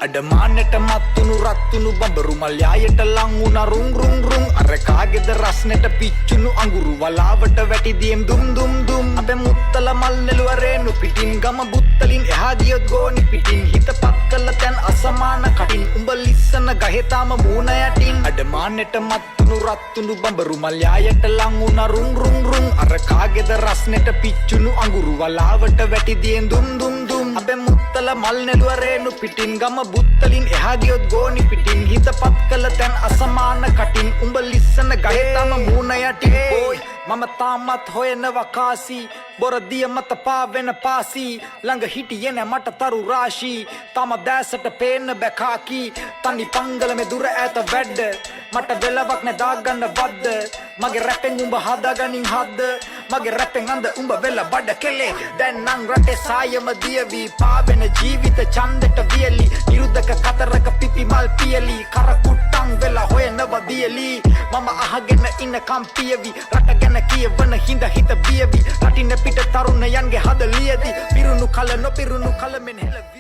අඩමානෙට මත්තුණු රත්තුණු බඹරු මල් යායට ලං වුණා රුං රුං රුං අර කාගේද රස්නෙට පිච්චුණු අඟුරු වලාවට වැටි දියම් දුම් දුම් දුම් අපේ මුත්තල මල් නෙළුවරේනු පිටින් ගම බුත්තලින් එහා ගියොත් ගෝනි පිටින් හිතපත් කළ තැන් අසමාන කටින් උඹ ලිස්සන ගහේ තාම මූණ යටින් අඩමානෙට මත්තුණු රත්තුණු බඹරු මල් යායට ලං වුණා රුං රුං රුං අර කාගේද රස්නෙට පිච්චුණු අඟුරු වලාවට වැටි දියම් දුම් දුම් දුම් අපේ මුත්තල මල් නෙළුවරේනු පිටින් ගම බුත්තලින් එහා ගියොත් ගෝනි පිටින් හිතපත් කළ තැන් අසමාන කටින් උඹ ලිස්සන ගහේ තාම මූණ යටින් ඕයි මම තාමත් හොයනවා කාසි බොරදිය මත පාවෙන පාසි ළඟ හිටියේ නෑ මට තරු රාශී තම දැසට පේන්න බැකාකි තනි පංගලමේ දුර ඈත වැඩ මට වෙලවක් නෑ දාගන්න වද්ද මගේ රැපෙන් උඹ හදාගනින් හද්ද මගේ රැපෙන් අඳ උඹ වෙල බඩ කෙලේ දැන් නම් රටේ සායම දියවි පාවෙන ජීවිත ඡන්දෙට වියලි නිරුද්ධක කතරක පිපි මල් පියලි කරකුට්ටන් වෙලා හොයනවා දියලි මම අහගෙන ඉන්න කම්පියවි රට ගැන කියවන හිඳ හිත බියවි රටින් පිට තරුණයන්ගේ හද ලියදි පිරුණු කල නොපිරුණු කල මෙන් හෙළවි